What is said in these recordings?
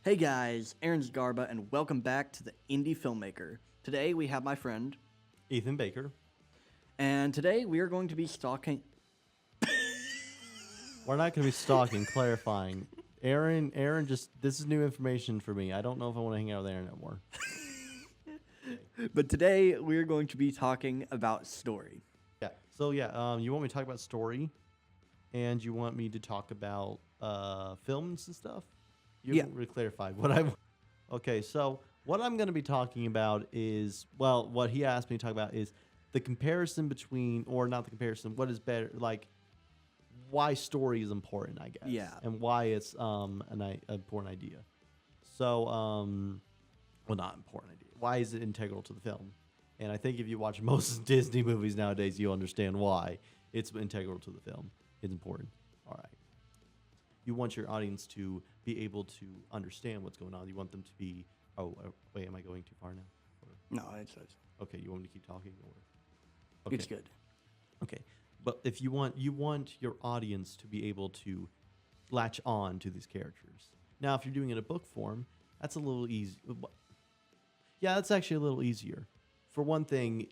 Hey guys, Aaron's Garba, and welcome back to the Indie Filmmaker. Today we have my friend, Ethan Baker. and today we are going to be stalking. We're not going to be stalking, clarifying. Aaron, just this is new information for me. I don't know if I want to hang out with Aaron no more. But today we are going to be talking about story. Yeah. So you want me to talk about story, and you want me to talk about films and stuff. You Yeah. haven't really clarified what I. Okay, so what I'm going to be talking about is what he asked me to talk about is the comparison between, or not the comparison. What is better, like why story is important, I guess. Yeah. And why it's an important idea. So well, not important idea. Why is it integral to the film? And I think if you watch most Disney movies nowadays, you understand why it's integral to the film. It's important. All right. You want your audience to be able to understand what's going on. You want them to be. Oh, wait, am I going too far now? No, it's Okay, you want me to keep talking, or okay, it's good. okay. But if you want your audience to be able to latch on to these characters. Now, if you're doing it in a book form, that's a little easy. Yeah, that's actually a little easier. For one thing,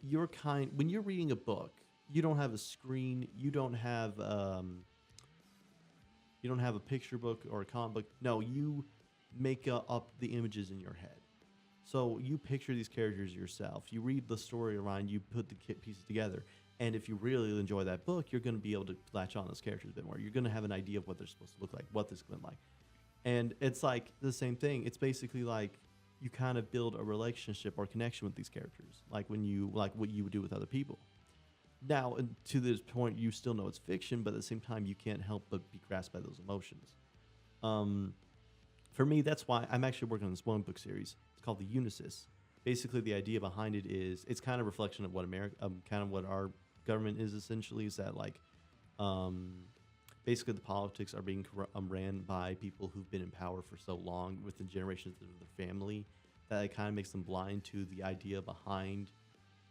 when you're reading a book, you don't have a screen, you don't have a picture book or a comic book. No, you make up the images in your head. So you picture these characters yourself. You read the story around, you put the pieces together. And if you really enjoy that book, you're going to be able to latch on those characters a bit more. You're going to have an idea of what they're supposed to look like, what this is going to like. And it's like the same thing. It's basically like you kind of build a relationship or connection with these characters, like what you would do with other people. Now, to this point, you still know it's fiction, but at the same time, you can't help but be grasped by those emotions. For me, that's why I'm actually working on this one book series. It's called The Unisys. Basically, the idea behind it is it's kind of a reflection of what kind of what our government is essentially. Is that like, basically the politics are being ran by people who've been in power for so long within generations of their family that it kind of makes them blind to the idea behind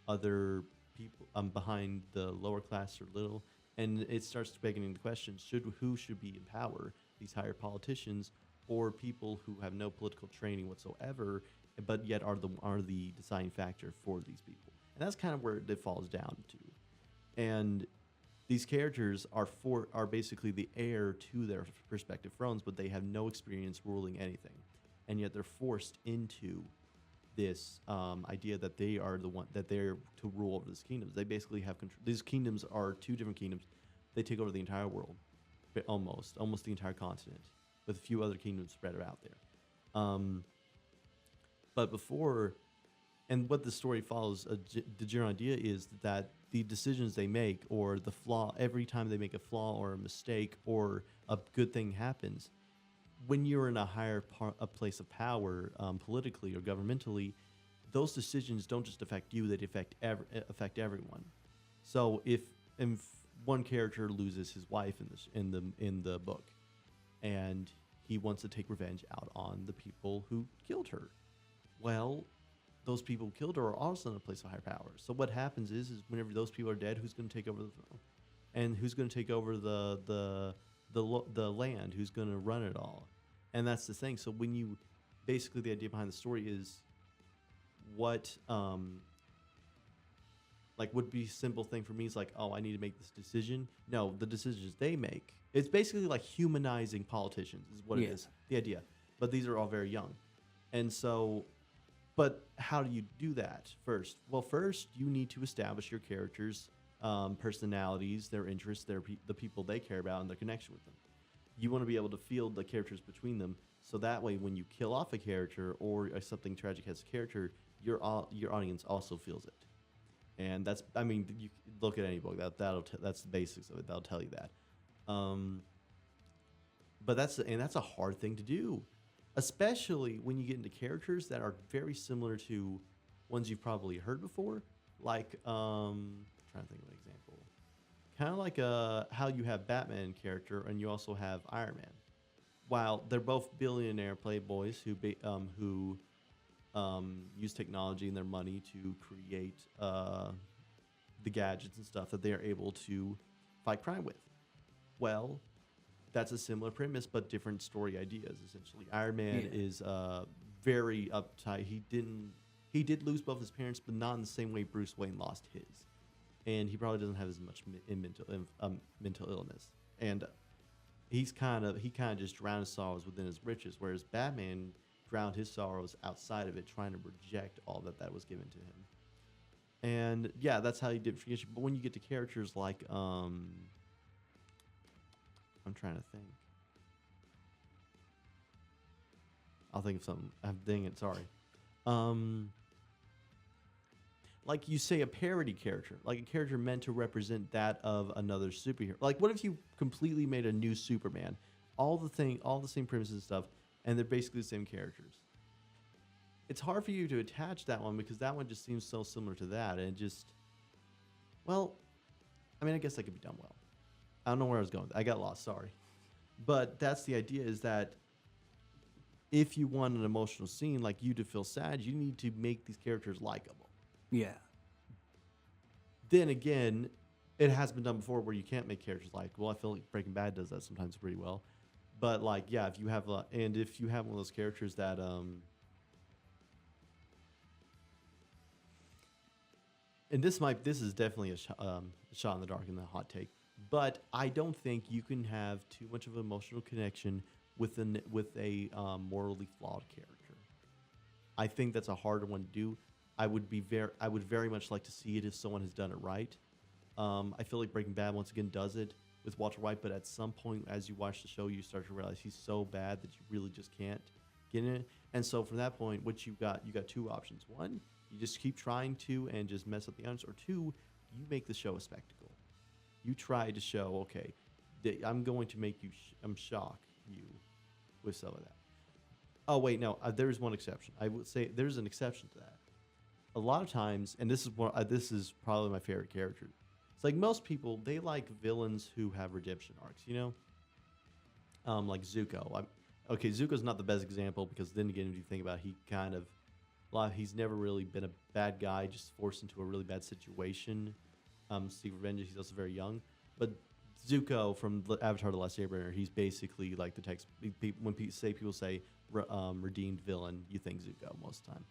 other people, behind the lower class or little, and it starts begging the question: who should be in power? These higher politicians or people who have no political training whatsoever, but yet are the deciding factor for these people? And that's kind of where it falls down to. And these characters are basically the heir to their respective thrones, but they have no experience ruling anything, and yet they're forced into this idea that they are they're to rule over these kingdoms. They basically have control. These kingdoms are two different kingdoms. They take over the entire world, almost the entire continent, with a few other kingdoms spread out there. But before, and what the story follows, the general idea is that the decisions they make, or the flaw, every time they make a flaw or a mistake or a good thing happens, when you're in a higher a place of power, politically or governmentally, those decisions don't just affect you; they affect everyone. So if one character loses his wife in the book, and he wants to take revenge out on the people who killed her, well, those people who killed her are also in a place of higher power. So what happens is whenever those people are dead, who's going to take over the throne, and who's going to take over the land? Who's going to run it all? And that's the thing. So when you basically, the idea behind the story is what like would be a simple thing for me is like, oh, I need to make this decision. No, the decisions they make. It's basically like humanizing politicians is what it is. The idea. But these are all very young. And so, but how do you do that first? Well, first you need to establish your characters' personalities, their interests, the people they care about, and their connection with them. You want to be able to feel the characters between them, so that way when you kill off a character or something tragic has a character, your audience also feels it. And that's, I mean, you look at any book that's the basics of it. That'll tell you that. But that's a hard thing to do, especially when you get into characters that are very similar to ones you've probably heard before. Like, trying to think of an example. Kind of like how you have Batman character and you also have Iron Man. While they're both billionaire playboys who use technology and their money to create the gadgets and stuff that they are able to fight crime with. Well, that's a similar premise, but different story ideas. Essentially, Iron Man Yeah. is very uptight. He did lose both his parents, but not in the same way Bruce Wayne lost his, and he probably doesn't have as much mental illness. And he kind of just drowned his sorrows within his riches, whereas Batman drowned his sorrows outside of it, trying to reject all that was given to him. And yeah, that's how he did forget you. But when you get to characters like I'm trying to think. I'll think of something. Dang it, sorry. Like you say, a parody character, like a character meant to represent that of another superhero. Like, what if you completely made a new Superman, all the same premises and stuff, and they're basically the same characters? It's hard for you to attach that one because that one just seems so similar to that, and it just, well, I mean, I guess that could be done well. I don't know where I was going. I got lost. Sorry, but that's the idea: is that if you want an emotional scene like you to feel sad, you need to make these characters likable. Yeah. Then again, it has been done before where you can't make characters like. Well, I feel like Breaking Bad does that sometimes pretty well. But like, yeah, if you have one of those characters that and this is definitely a shot in the dark and a hot take, but I don't think you can have too much of an emotional connection with a morally flawed character. I think that's a harder one to do. I would very much like to see it if someone has done it right. I feel like Breaking Bad once again does it with Walter White, but at some point as you watch the show, you start to realize he's so bad that you really just can't get in it. And so from that point, what you got two options. One, you just keep trying to and just mess up the answer. Or two, you make the show a spectacle. You try to show, okay, I'm going to make you, shock you with some of that. Oh wait, no, there's one exception. I would say there's an exception to that. A lot of times, and this is probably my favorite character. It's like most people, they like villains who have redemption arcs, you know? Like Zuko. Okay, Zuko's not the best example because then again, if you think about it, he's never really been a bad guy, just forced into a really bad situation. Seek revenge, he's also very young. But Zuko from Avatar: The Last Airbender, he's basically like the text. When people say redeemed villain, you think Zuko most of the time.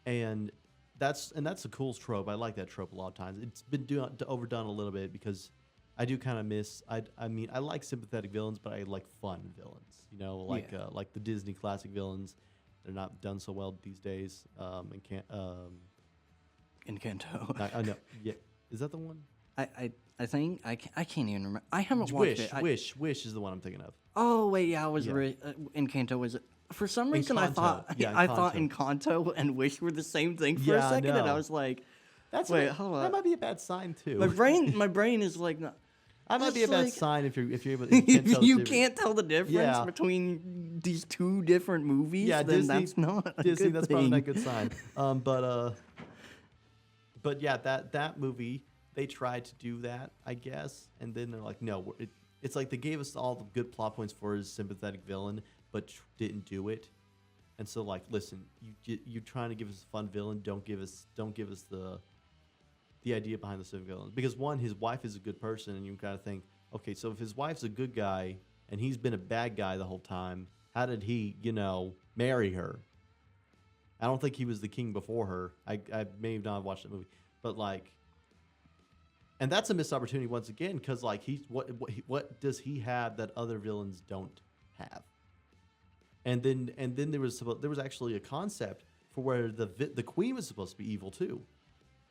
And that's a cool trope. I like that trope a lot of times. It's been overdone a little bit because I do kind of miss. I mean, I like sympathetic villains, but I like fun villains. You know, like the Disney classic villains. They're not done so well these days. Encanto. I know. Yeah, is that the one? I think I can't even remember. I haven't watched it. Wish is the one I'm thinking of. Oh wait, yeah, I was Encanto was. For some reason, Encanto. I thought Yeah, I thought Encanto and Wish were the same thing for a Yeah, I second, and I know. was like, Wait, hold that on. might be a bad sign too. My brain is like, no, That might be a it's bad like- sign if you're able. if you can't tell the difference Yeah. between these two different movies, Yeah, then Disney- that's not a Disney. good That's thing. probably not a good sign. But yeah, that movie they tried to do that, I guess, and then they're like, no, it's like they gave us all the good plot points for his sympathetic villain, but didn't do it. And so, like, listen, you're trying to give us a fun villain. Don't give us the idea behind the civic villain. Because one, his wife is a good person, and you kind of think, okay, so if his wife's a good guy and he's been a bad guy the whole time, how did he, marry her? I don't think he was the king before her. I may have not watched that movie, but like, and that's a missed opportunity once again because like what does he have that other villains don't have? And then there was actually a concept for where the queen was supposed to be evil too.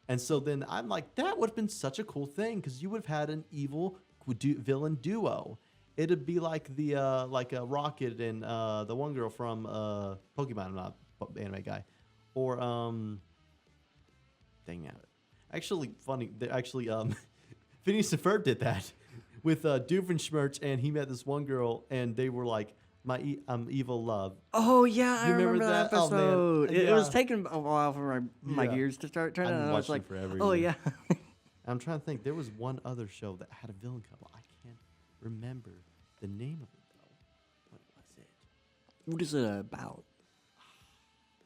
And so then I'm like, that would have been such a cool thing because you would have had an evil villain duo. It'd be like the Rocket and the one girl from Pokemon. I'm not an anime guy, or dang it. Actually, funny. Phineas and Ferb did that with Doofenshmirtz, and he met this one girl, and they were like, my evil love. Oh yeah, I You remember remember that that? Oh, man. episode. It was Yeah. taking a while for my Yeah. gears to start turning. I've And I was watched it like, forever, oh yeah. yeah. I'm trying to think. There was one other show that had a villain couple. I can't remember the name of it though. What was it? What is it about?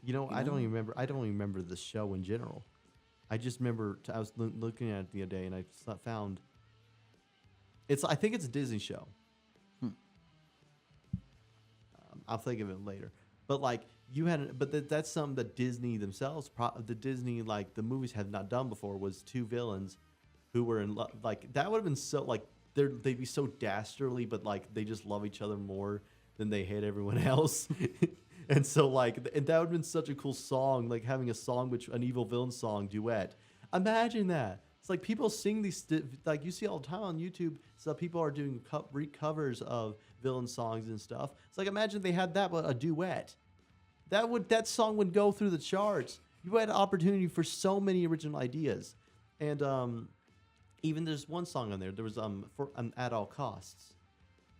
I don't even remember. I don't even remember the show in general. I just remember I was looking at it the other day and I found. I think it's a Disney show. I'll think of it later. But like you had, that's something that Disney themselves, the Disney like the movies have not done before, was two villains who were in love. Like that would have been so like they'd be so dastardly, but like they just love each other more than they hate everyone else. And so like, and that would have been such a cool song, like having a song which an evil villain song duet. Imagine that. It's like people sing these, like you see all the time on YouTube. So people are doing covers of villain songs and stuff. It's like imagine they had that but a duet. That song would go through the charts. You had opportunity for so many original ideas, and even there's one song on there. There was for At All Costs,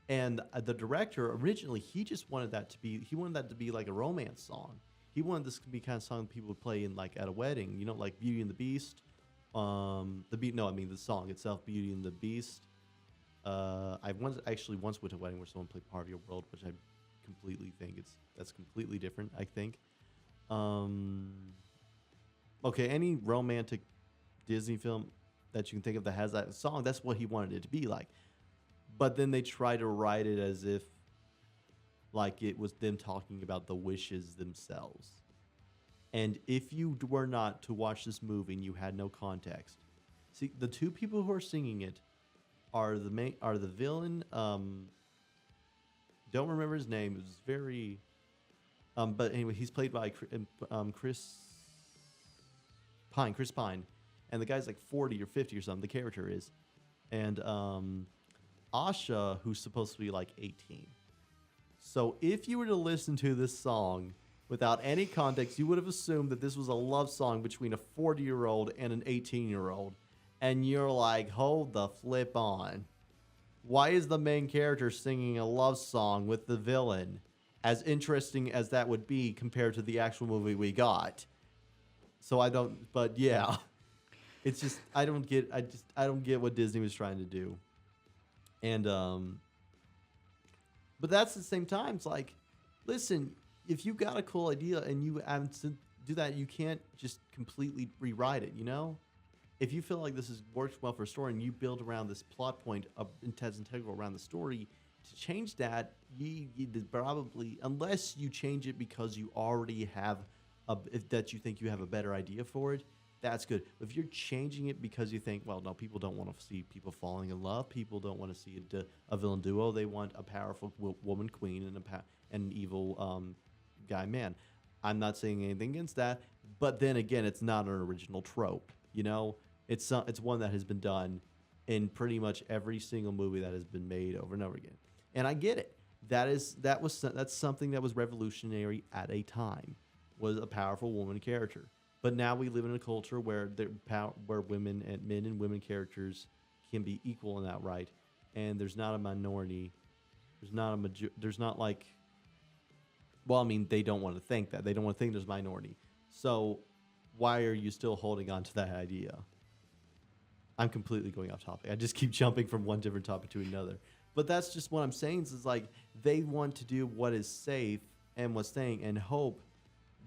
and the director originally he just wanted that to be like a romance song. He wanted this to be kind of song people would play in like at a wedding, you know, like Beauty and the Beast. The song itself, Beauty and the Beast. I once went to a wedding where someone played Part of Your World, which I completely think that's completely different. I think. Okay, any romantic Disney film that you can think of that has that song, that's what he wanted it to be like. But then they try to write it as if like it was them talking about the wishes themselves. And if you were not to watch this movie and you had no context, see the two people who are singing it are the villain. Don't remember his name. It was very, but anyway, he's played by Chris Pine, and the guy's like 40 or 50 or something. The character is, and Asha, who's supposed to be like 18. So if you were to listen to this song without any context, you would have assumed that this was a love song between a 40-year-old and an 18-year-old. And you're like, hold the flip on. Why is the main character singing a love song with the villain? As interesting as that would be compared to the actual movie we got. So I don't, but yeah. It's just, I don't get what Disney was trying to do. And, but that's at the same time, it's like, listen, if you got a cool idea and you haven't to do that, you can't just completely rewrite it, you know? If you feel like this works well for a story and you build around this plot point that's integral around the story, to change that, you probably, unless you change it because you already have, that you think you have a better idea for it, that's good. If you're changing it because you think, well, no, people don't want to see people falling in love. People don't want to see a villain duo. They want a powerful woman queen and an evil guy man. I'm not saying anything against that, but then again, it's not an original trope. You know, it's one that has been done in pretty much every single movie that has been made over and over again. And I get it. That's something that was revolutionary at a time, was a powerful woman character. But now we live in a culture where women and men and women characters can be equal in that right, and there's not a minority. There's not like. Well, I mean, they don't want to think that. They don't want to think there's minority. So, why are you still holding on to that idea? I'm completely going off topic. I just keep jumping from one different topic to another. But that's just what I'm saying. Is like they want to do what is safe and what's staying, and hope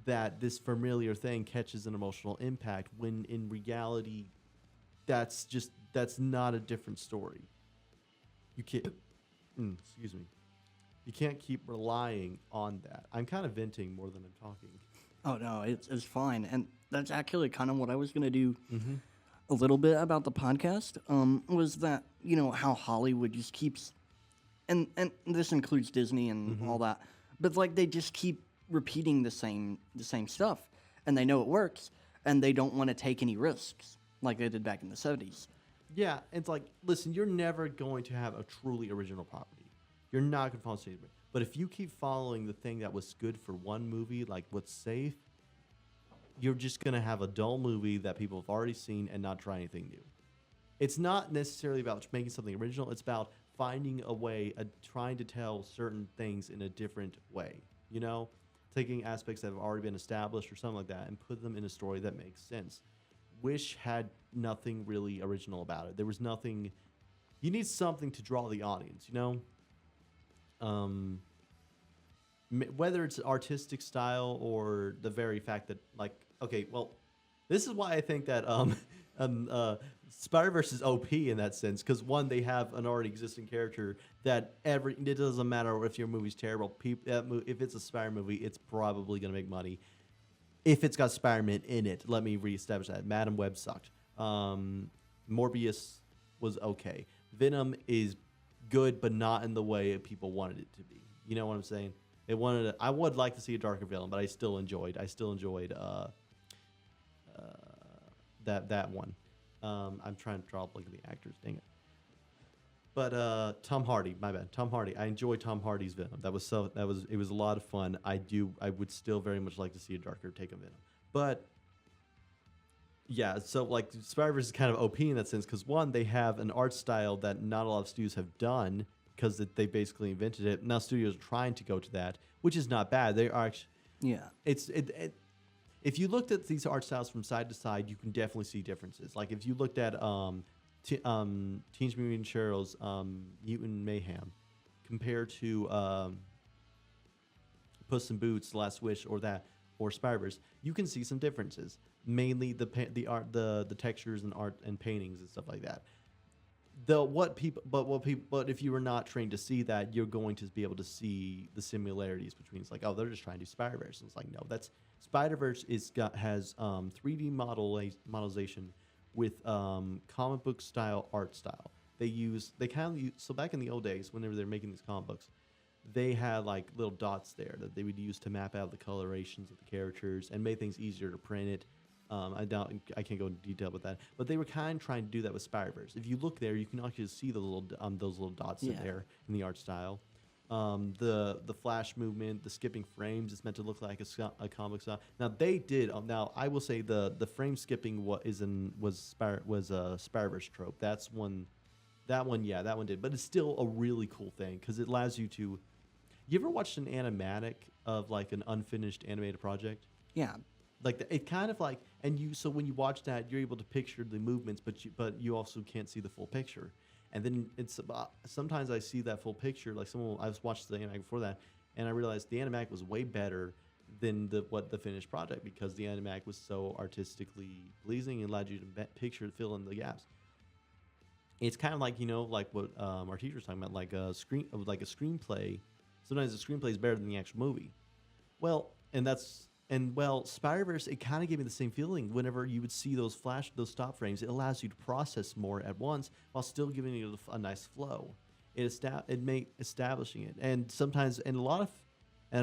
that this familiar thing catches an emotional impact, when in reality, that's not a different story. You can't, excuse me. You can't keep relying on that. I'm kind of venting more than I'm talking. Oh no, it's fine, and that's actually kind of what I was gonna do. A little bit about the podcast. Was that, you know, how Hollywood just keeps, and this includes Disney and all that, but like they just keep repeating the same stuff, and they know it works, and they don't want to take any risks like they did back in the 70s. Yeah, it's like, listen, you're never going to have a truly original property. You're not going to follow it. But if you keep following the thing that was good for one movie, like what's safe, you're just going to have a dull movie that people have already seen and not try anything new. It's not necessarily about making something original. It's about finding a way, trying to tell certain things in a different way, you know? Taking aspects that have already been established or something like that and put them in a story that makes sense. Wish had nothing really original about it. There was nothing. You need something to draw the audience, you know? Whether it's artistic style or the very fact that, like, okay, well, this is why I think that Spider-Verse is OP in that sense because one, they have an already existing character that it doesn't matter if your movie's terrible. If it's a Spider movie, it's probably gonna make money. If it's got Spider-Man in it, let me reestablish that. Madam Web sucked. Morbius was okay. Venom is good, but not in the way people wanted it to be. You know what I'm saying? I would like to see a darker villain, but I still enjoyed that one. I'm trying to draw up like the actors. Dang it. But Tom Hardy, my bad. Tom Hardy. I enjoyed Tom Hardy's Venom. It was a lot of fun. I would still very much like to see a darker take of Venom. But yeah, so like Spider-Verse is kind of OP in that sense because one, they have an art style that not a lot of studios have done because they basically invented it. Now studios are trying to go to that, which is not bad. They are actually, Yeah. If you looked at these art styles from side to side, you can definitely see differences. Like if you looked at Teenage Mutant Ninja Turtles, Mutant Mayhem, compared to Puss in Boots, Last Wish, or Spider-Verse, you can see some differences. Mainly the art, the textures and art and paintings and stuff like that. But if you were not trained to see that, you're going to be able to see the similarities between. It's like, oh, they're just trying to do Spider-Verse. And it's like, no, that's Spider-Verse has 3D modelization with comic book style art style. So back in the old days, whenever they're making these comic books, they had like little dots there that they would use to map out the colorations of the characters and make things easier to print it. I can't go into detail with that, but they were kind of trying to do that with Spider-Verse. If you look there, you can actually see those little dots in there in the art style. The flash movement, the skipping frames, it's meant to look like a comic style. Now they did. Now I will say the frame skipping was a Spider-Verse trope. That one did, but it's still a really cool thing because it allows you to. You ever watched an animatic of like an unfinished animated project? Yeah. Like it kind of like, so when you watch that, you're able to picture the movements, but you also can't see the full picture. And then sometimes I see that full picture, like I was watching the animatic before that, and I realized the animatic was way better than the finished project because the animatic was so artistically pleasing and allowed you to fill in the gaps. It's kind of like like what our teacher was talking about, like a screenplay. Sometimes the screenplay is better than the actual movie. Well, Spider-Verse, it kind of gave me the same feeling. Whenever you would see those stop frames, it allows you to process more at once while still giving you a nice flow. It made establishing it, and sometimes, and I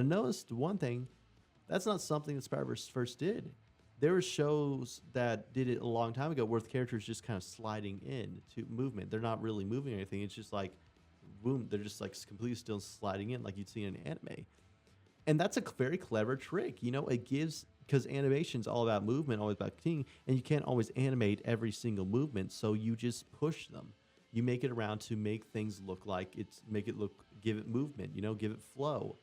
noticed one thing, that's not something that Spider-Verse first did. There were shows that did it a long time ago where the characters just kind of sliding in to movement. They're not really moving or anything. It's just like, boom, they're just like completely still sliding in like you'd see in an anime. And that's a very clever trick. It gives, because animation's all about movement, always about continuing, and you can't always animate every single movement, so you just push them. You make it around to make things look like give it movement, give it flow.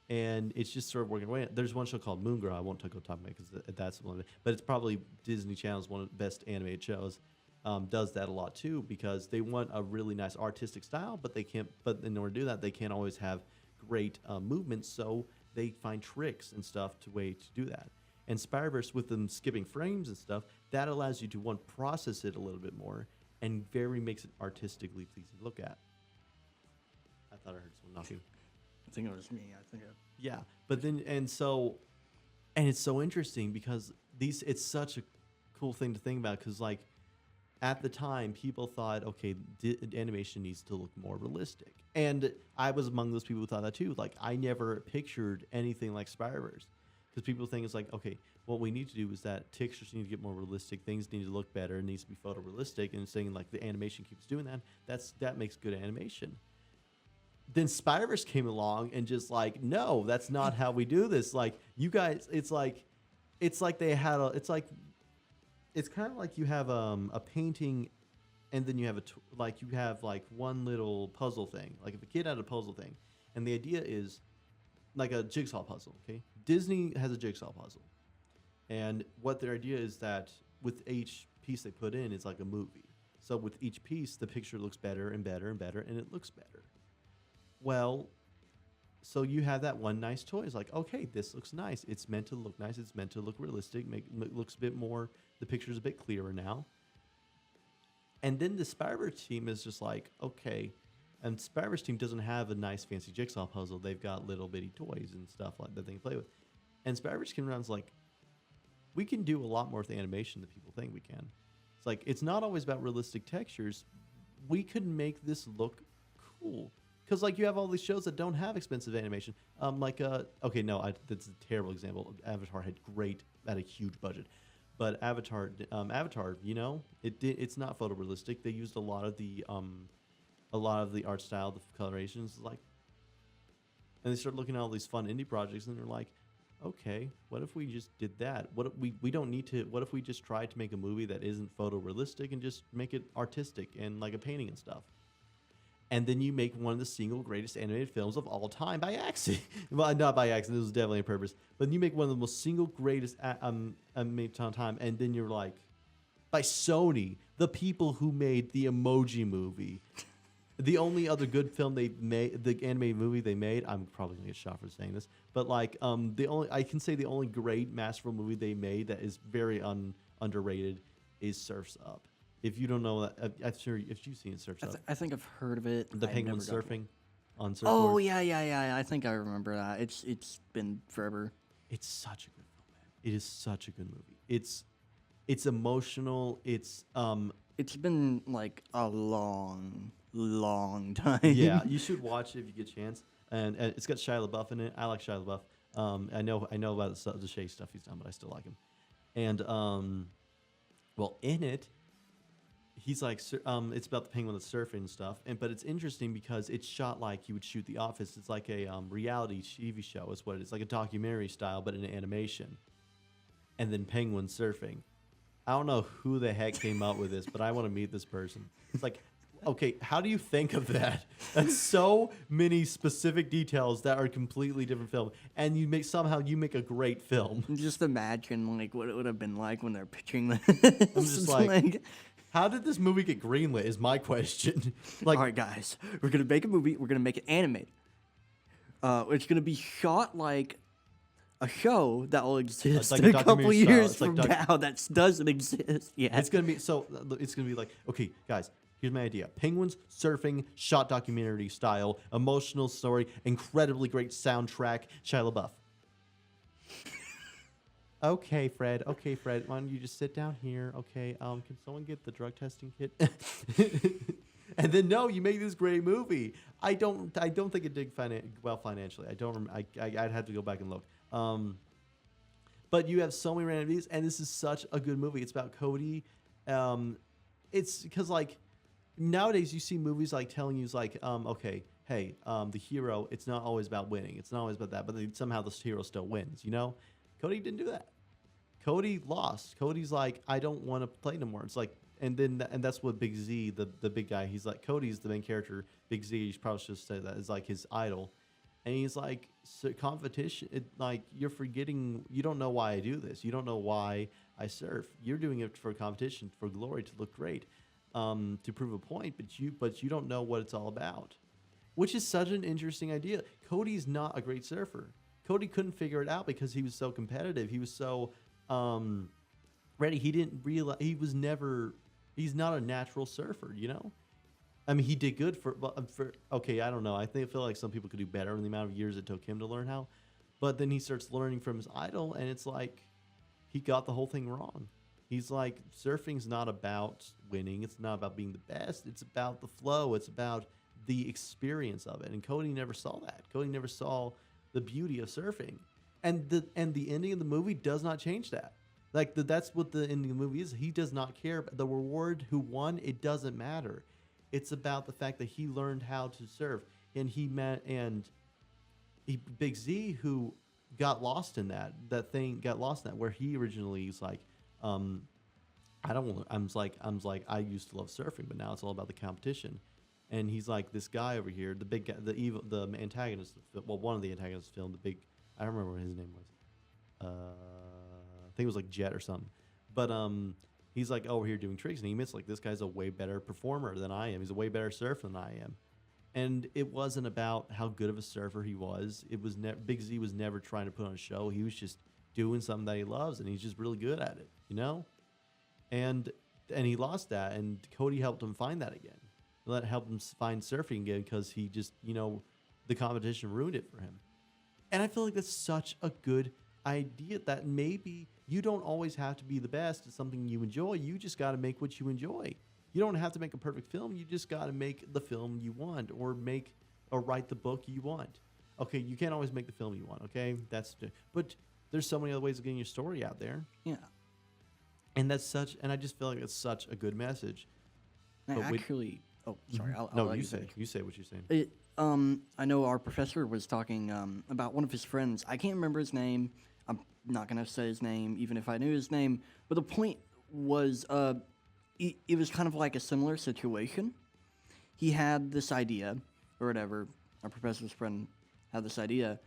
And it's just sort of working away. There's one show called Moon Girl. I won't go talk about it because that's one of it. But it's probably Disney Channel's one of the best animated shows. Does that a lot too because they want a really nice artistic style, but in order to do that, they can't always have great movement, so they find tricks and stuff to do that. And Spider-Verse, with them skipping frames and stuff, that allows you to process it a little bit more and makes it artistically pleasing to look at. I thought I heard someone knocking. I think it was me. Yeah, but then and it's so interesting because it's such a cool thing to think about because like at the time people thought, okay, animation needs to look more realistic, and I was among those people who thought that too. Like I never pictured anything like Spider-Verse because people think it's like, okay, what we need to do is that textures need to get more realistic, things need to look better, it needs to be photorealistic, and saying like the animation keeps doing that makes good animation. Then Spider-Verse came along and just like, no, that's not how we do this. Like you guys, it's like they had it's kind of like you have a painting, and then you have one little puzzle thing. Like if a kid had a puzzle thing, and the idea is like a jigsaw puzzle. Okay, Disney has a jigsaw puzzle, and what their idea is that with each piece they put in, it's like a movie. So with each piece, the picture looks better and better and better, and it looks better. Well, so you have that one nice toy. It's like, okay, this looks nice. It's meant to look nice. It's meant to look realistic. It looks a bit more. The picture's a bit clearer now. And then the Spider-Verse team is just like, okay. And Spider-Verse team doesn't have a nice fancy jigsaw puzzle. They've got little bitty toys and stuff like that they can play with. And Spider-Verse came around and was like, we can do a lot more with the animation than people think we can. It's like, it's not always about realistic textures. We could make this look cool. Because, like, you have all these shows that don't have expensive animation. That's a terrible example. Avatar had a huge budget. But Avatar, it's not photorealistic. They used a lot of the art style, the colorations, like, and they start looking at all these fun indie projects, and they're like, okay, what if we just did that? What if we don't need to? What if we just tried to make a movie that isn't photorealistic and just make it artistic and like a painting and stuff? And then you make one of the single greatest animated films of all time by accident. Well, not by accident. It was definitely on purpose. But you make one of the most single greatest animated on time, and then you're like, by Sony, the people who made the Emoji Movie, the only other good film they made, the animated movie they made. I'm probably gonna get shot for saying this, but like, the only great masterful movie they made that is very underrated is Surf's Up. If you don't know that, I'm sure if you've seen it, Surf's Up. I think I've heard of it. The I've penguin never surfing on surfboards. Oh yeah. I think I remember that. It's been forever. It's such a good film, man. It is such a good movie. It's emotional. It's been like a long time. Yeah, you should watch it if you get a chance. And it's got Shia LaBeouf in it. I like Shia LaBeouf. I know about the Shay stuff he's done, but I still like him. And in it, he's like, it's about the penguin that's surfing and stuff. But it's interesting because it's shot like you would shoot The Office. It's like a reality TV show. Is what it is, like a documentary style, but in animation. And then penguin surfing. I don't know who the heck came up with this, but I want to meet this person. It's like, okay, how do you think of that? That's so many specific details that are completely different film, and you make a great film. Just imagine like what it would have been like when they're pitching this. I'm just like, how did this movie get greenlit? Is my question. Like, all right, guys, we're gonna make a movie. We're gonna make it animated. It's gonna be shot like a show that will exist like in a a couple documentary style. years It's like from now that doesn't exist yet. It's gonna be like, okay, guys, here's my idea: penguins surfing, shot documentary style, emotional story, incredibly great soundtrack, Shia LaBeouf. Okay, Fred. Why don't you just sit down here? Okay. Can someone get the drug testing kit? And then you make this great movie. I don't think it did well financially. I don't. I'd have to go back and look. But you have so many random movies, and this is such a good movie. It's about Cody. It's because like nowadays you see movies like telling you like, okay, hey, the hero. It's not always about winning. It's not always about that. But somehow the hero still wins. You know, Cody didn't do that. Cody lost. Cody's like, I don't want to play no more. It's like, and that's what Big Z, the big guy. He's like, Cody's the main character. Big Z, you probably should say that, is like his idol. And he's like, so competition, like, you're forgetting, you don't know why I do this. You don't know why I surf. You're doing it for competition, for glory, to look great, to prove a point, but you don't know what it's all about. Which is such an interesting idea. Cody's not a great surfer. Cody couldn't figure it out because he was so competitive. He was so ready. He didn't realize, he's not a natural surfer, you know? I mean, he did good for okay, I don't know. I feel like some people could do better in the amount of years it took him to learn how. But then he starts learning from his idol, and it's like he got the whole thing wrong. He's like, surfing's not about winning. It's not about being the best. It's about the flow. It's about the experience of it. And Cody never saw that. Cody never saw the beauty of surfing. And the ending of the movie does not change that. Like, that's what the ending of the movie is. He does not care. The reward, who won, it doesn't matter. It's about the fact that he learned how to surf, and Big Z, who got lost in that where he originally was like, I used to love surfing, but now it's all about the competition. And he's like, this guy over here, the big guy, the antagonist, well, one of the antagonists of the film, I don't remember what his name was. I think it was like Jet or something. But he's like over here doing tricks, and he admits like, this guy's a way better performer than I am. He's a way better surfer than I am. And it wasn't about how good of a surfer he was. It was Big Z was never trying to put on a show. He was just doing something that he loves, and he's just really good at it, you know? And and he lost that, and Cody helped him find that again. Let help him find surfing again because he just, the competition ruined it for him. And I feel like that's such a good idea that maybe you don't always have to be the best at something you enjoy. You just got to make what you enjoy. You don't have to make a perfect film. You just got to make the film you want, or write the book you want. Okay, you can't always make the film you want. Okay, but there's so many other ways of getting your story out there. Yeah. And and I just feel like it's such a good message. Oh, sorry. I'll No, let you finish. say what you're saying. I know our professor was talking about one of his friends. I can't remember his name. I'm not gonna say his name, even if I knew his name. But the point was, it was kind of like a similar situation. He had this idea, or whatever. Our professor's friend had this idea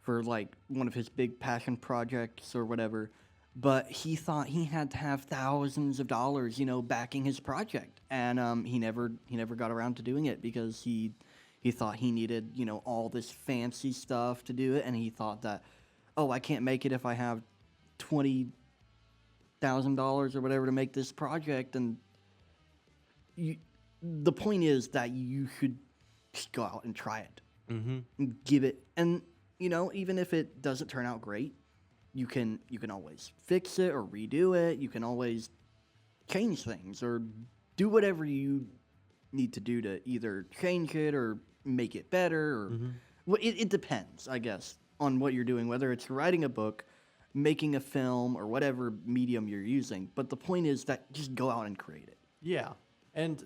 for like one of his big passion projects or whatever. But he thought he had to have thousands of dollars, backing his project, and he never got around to doing it because he thought he needed, all this fancy stuff to do it, and he thought that, oh, I can't make it if I have $20,000 or whatever to make this project, and the point is that you should just go out and try it, and give it, and even if it doesn't turn out great. You can always fix it or redo it. You can always change things or do whatever you need to do to either change it or make it better. Or well, it depends, I guess, on what you're doing, whether it's writing a book, making a film, or whatever medium you're using. But the point is that just go out and create it. Yeah, and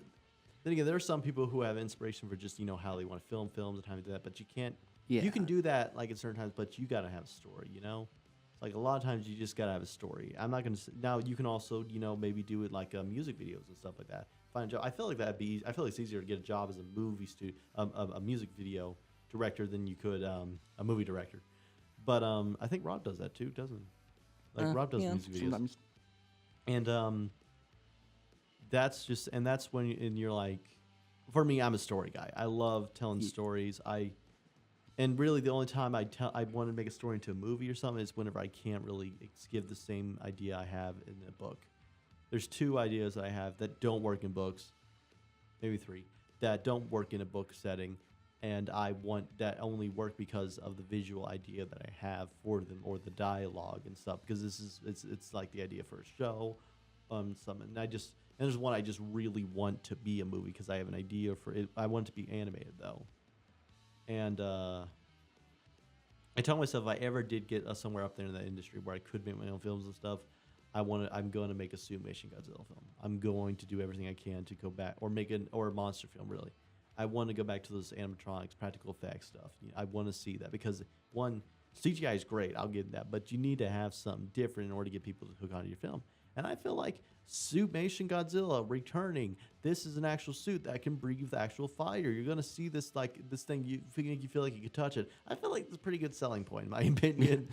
then again, there are some people who have inspiration for just how they want to film films and how to do that, but you can't. Yeah. You can do that like at certain times, but you got to have a story. Like a lot of times, you just gotta have a story. I'm not gonna now. You can also, maybe do it like music videos and stuff like that. Find a job. I feel like that'd be. I feel like it's easier to get a job as a movie a music video director than you could a movie director. But I think Rob does that too, doesn't? Like Rob does music videos. Sometimes. And that's when you're like, for me, I'm a story guy. I love telling stories. And really, the only time I want to make a story into a movie or something is whenever I can't really give the same idea I have in a book. There's 2 ideas that I have that don't work in books, maybe 3, that don't work in a book setting, and I want that only work because of the visual idea that I have for them or the dialogue and stuff. Because it's like the idea for a show, something. And there's one I just really want to be a movie because I have an idea for it. I want it to be animated though. And I tell myself if I ever did get somewhere up there in that industry where I could make my own films and stuff, I'm going to make a Summation Godzilla film. I'm going to do everything I can to go back or or a monster film. Really, I want to go back to those animatronics, practical effects stuff. I want to see that because one, CGI is great. I'll give that, but you need to have something different in order to get people to hook onto your film. And I feel like Summation Godzilla returning. This is an actual suit that can breathe actual fire. You're gonna see this thing. You feel like you could touch it. I feel like it's a pretty good selling point, in my opinion.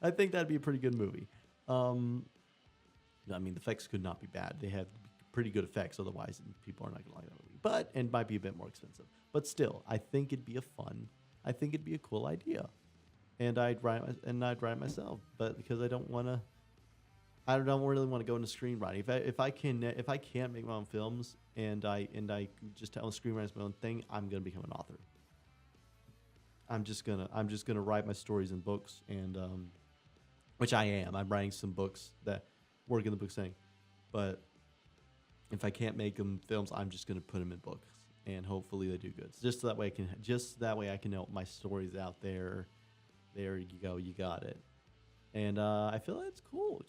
I think that'd be a pretty good movie. I mean, the effects could not be bad. They have pretty good effects. Otherwise, people are not gonna like that movie. But and might be a bit more expensive. But still, I think it'd be a cool idea, and I'd write it myself. But because I don't really want to go into screenwriting. If I can't make my own films and I just tell screenwriting is my own thing, I'm gonna become an author. I'm just gonna write my stories in books and which I am. I'm writing some books that work in the book setting, but if I can't make them films, I'm just gonna put them in books and hopefully they do good. So just that way I can know my stories out there. There you go, you got it. And I feel like it's cool,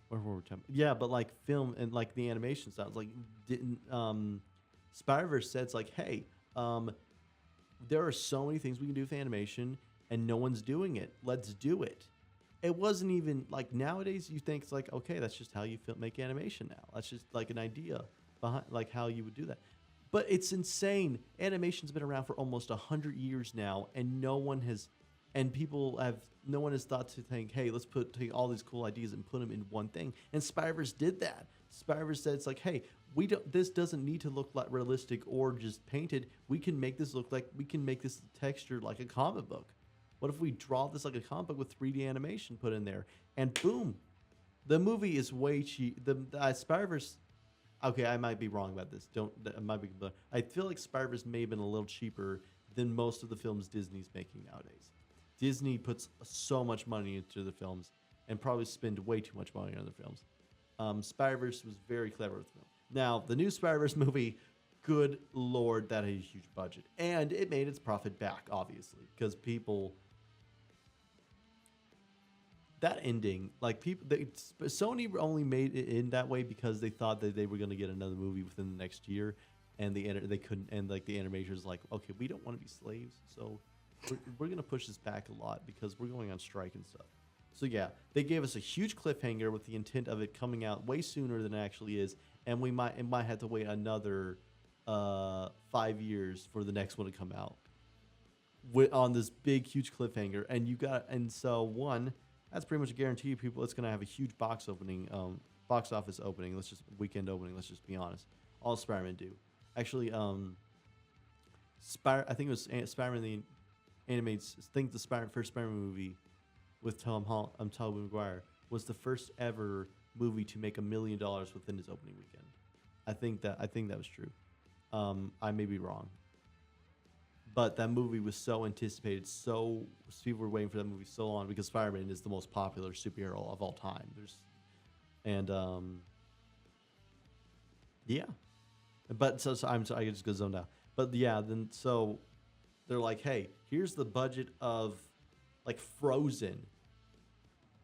Where were we talking? Yeah, but like film and like the animation sounds like didn't Spider-Verse said it's like, hey, there are so many things we can do with animation and no one's doing it. Let's do it. It wasn't even like nowadays you think it's like, okay, that's just how you make animation now. That's just like an idea behind like how you would do that. But it's insane. Animation's been around for almost 100 years now and no one has thought to think, hey, let's take all these cool ideas and put them in one thing. And Spider-Verse did that. Spider-Verse said it's like, hey, this doesn't need to look like realistic or just painted. We can make this texture like a comic book. What if we draw this like a comic book with 3D animation put in there? And boom, The movie is way cheap. The Spider-Verse. Okay, I might be wrong about this. Don't. I might be. I feel like Spider-Verse may have been a little cheaper than most of the films Disney's making nowadays. Disney puts so much money into the films and probably spend way too much money on the films. Spider-Verse was very clever with the film. Now, the new Spider-Verse movie, good lord, that had a huge budget. And it made its profit back, obviously, because people... That ending, like Sony only made it in that way because they thought that they were going to get another movie within the next year, and they couldn't. And like the animators, like, okay, we don't want to be slaves, so we're going to push this back a lot because we're going on strike and stuff. So yeah, they gave us a huge cliffhanger with the intent of it coming out way sooner than it actually is, and we might have to wait another 5 years for the next one to come out on this big huge cliffhanger. And so one. That's pretty much a guarantee, people. It's going to have a huge box office opening. Weekend opening. Let's just be honest. All Spider-Man do. Actually, I think it was Spider-Man the animated. I think the first Spider-Man movie with Tobey Maguire was the first ever movie to make $1 million within its opening weekend. I think that was true. I may be wrong. But that movie was so anticipated, so people were waiting for that movie so long because Spider-Man is the most popular superhero of all time. Yeah. But so I'm sorry, I just go zoned out. But yeah, then so they're like, hey, here's the budget of like Frozen,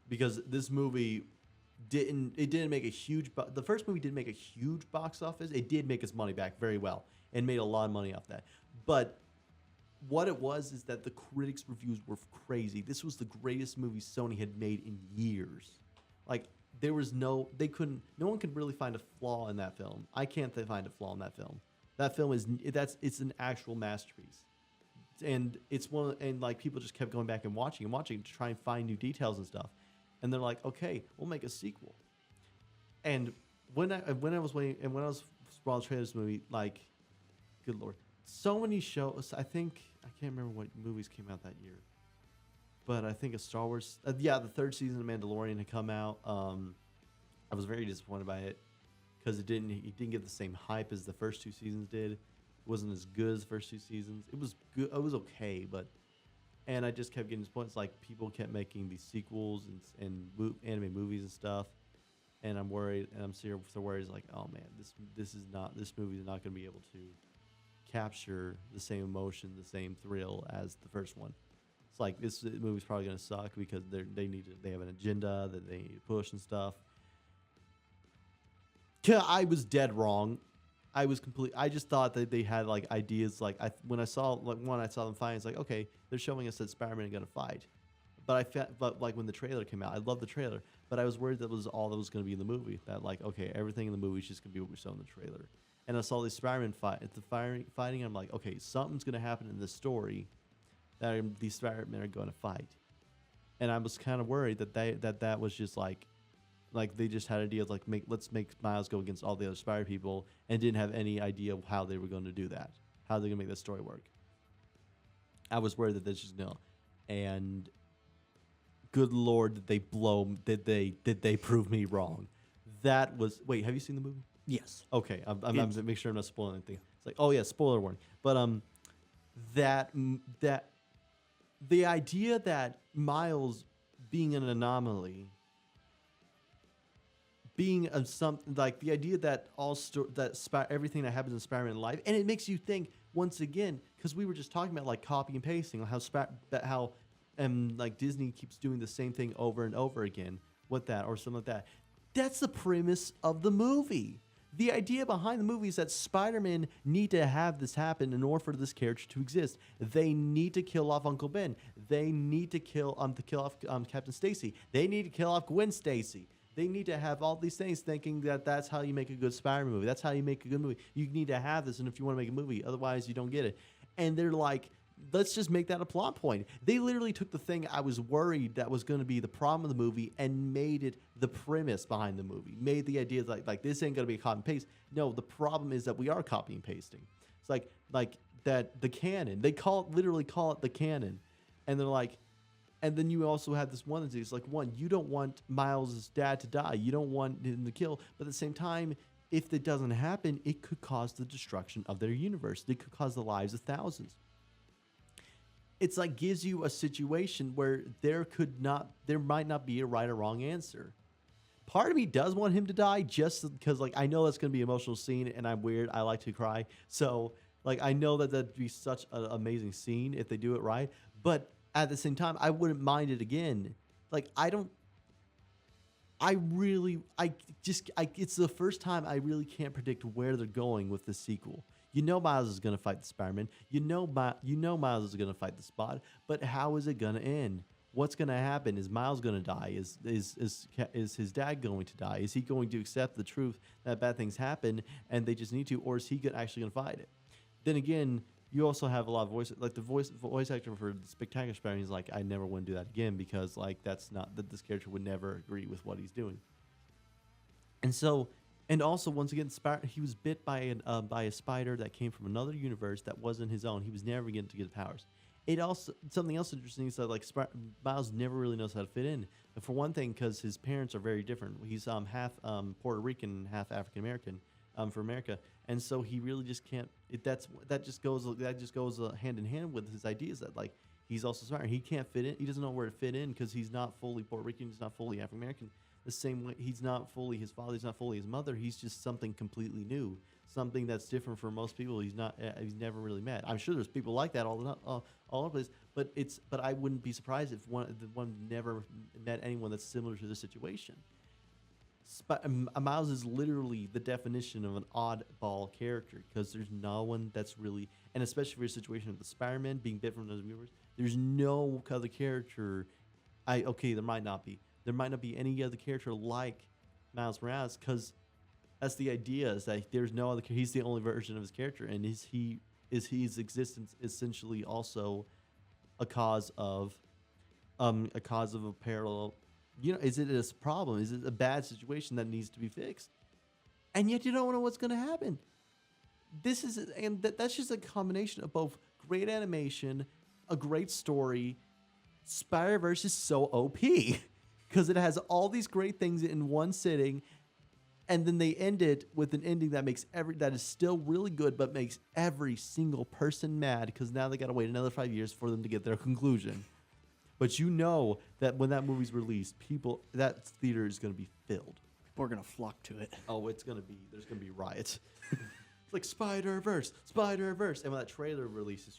because this movie didn't make a huge. The first movie didn't make a huge box office. It did make its money back very well and made a lot of money off that, but. What it was is that the critics' reviews were crazy. This was the greatest movie Sony had made in years. Like, no one could really find a flaw in that film. I can't find a flaw in that film. That film it's an actual masterpiece. And like people just kept going back and watching to try and find new details and stuff. And they're like, okay, we'll make a sequel. And when I was waiting, and when I was scrolling the trailers of this movie, like, good lord. So many shows. I can't remember what movies came out that year, but I think a Star Wars. The third season of Mandalorian had come out. I was very disappointed by it because it didn't get the same hype as the first 2 seasons did. It wasn't as good as the first 2 seasons. It was good. It was okay, and I just kept getting disappointed. It's like people kept making these sequels and anime movies and stuff, and I'm worried. And I'm so worried. It's like, oh man, this movie is not going to be able to capture the same emotion, the same thrill as the first one. It's like this movie's probably gonna suck because they have an agenda that they need to push and stuff. I was dead wrong. I just thought that they had like ideas. Like when I saw them fighting, it's like, okay, they're showing us that Spider-Man is gonna fight. But like when the trailer came out, I love the trailer, but I was worried that was all that was gonna be in the movie. That like, okay, everything in the movie is just gonna be what we saw in the trailer. And I saw this Spider-Man fighting. I'm like, okay, something's going to happen in this story that these Spider-Men are going to fight. And I was kind of worried that was just like they just had ideas like let's make Miles go against all the other Spider people and didn't have any idea of how they were going to do that, how they're going to make that story work. I was worried that this just no. And good lord, did they prove me wrong? That was wait, have you seen the movie? Yes. Okay, I'm make sure I'm not spoiling anything. It's like, oh yeah, spoiler warning. But that the idea that Miles being an anomaly, being something like the idea that everything that happens in Spider-Man life, and it makes you think once again because we were just talking about like copy and pasting, how like Disney keeps doing the same thing over and over again with that or something like that. That's the premise of the movie. The idea behind the movie is that Spider-Man need to have this happen in order for this character to exist. They need to kill off Uncle Ben. They need to kill off Captain Stacy. They need to kill off Gwen Stacy. They need to have all these things thinking that that's how you make a good Spider-Man movie. That's how you make a good movie. You need to have this, and if you want to make a movie, otherwise you don't get it. And they're like, let's just make that a plot point. They literally took the thing I was worried that was going to be the problem of the movie and made it the premise behind the movie. Made the idea like this ain't going to be a copy and paste. No, the problem is that we are copy and pasting. It's like that the canon. They literally call it the canon, and they're like, And then you also have this one that's like, one, you don't want Miles' dad to die. You don't want him to kill. But at the same time, if that doesn't happen, it could cause the destruction of their universe. It could cause the lives of thousands. It's like gives you a situation where there might not be a right or wrong answer. Part of me does want him to die just because, like, I know that's going to be an emotional scene, and I'm weird. I like to cry. So, like, I know that that'd be such an amazing scene if they do it right. But at the same time, I wouldn't mind it again. Like, it's the first time I really can't predict where they're going with the sequel. You know Miles is going to fight the Spider-Man. You know Miles is going to fight the Spot. But how is it going to end? What's going to happen? Is Miles going to die? Is his dad going to die? Is he going to accept the truth that bad things happen and they just need to, or is he actually going to fight it? Then again, you also have a lot of voice, like the voice actor for the Spectacular Spider-Man is like, I never want to do that again because like that's not that this character would never agree with what he's doing. And so, and also once again, he was bit by a spider that came from another universe that wasn't his own. He was never going to get powers. It also something else interesting is that like Miles never really knows how to fit in. And for one thing, because his parents are very different. He's half Puerto Rican, half African American for America, and so he really just can't. That just goes hand in hand with his ideas that like he's also smart. He can't fit in. He doesn't know where to fit in because he's not fully Puerto Rican. He's not fully African American. The same way he's not fully his father. He's not fully his mother. He's just something completely new. Something that's different for most people. He's never really met. I'm sure there's people like that all over the place. But I wouldn't be surprised if one never met anyone that's similar to this situation. Miles is literally the definition of an oddball character because there's no one that's really, and especially for a situation of the Spider-Man being bit from another universe, there's no other character. There might not be any other character like Miles Morales because that's the idea is that there's no other. He's the only version of his character, and his existence essentially also a cause of a parallel. Is it a problem? Is it a bad situation that needs to be fixed? And yet you don't know what's going to happen. That's just a combination of both great animation, a great story. Spider-Verse is so OP because it has all these great things in one sitting. And then they end it with an ending that that is still really good, but makes every single person mad because now they got to wait another 5 years for them to get their conclusion. But you know that when that movie's released, that theater is going to be filled. People are going to flock to it. Oh, there's going to be riots. It's like Spider-Verse. And when that trailer releases,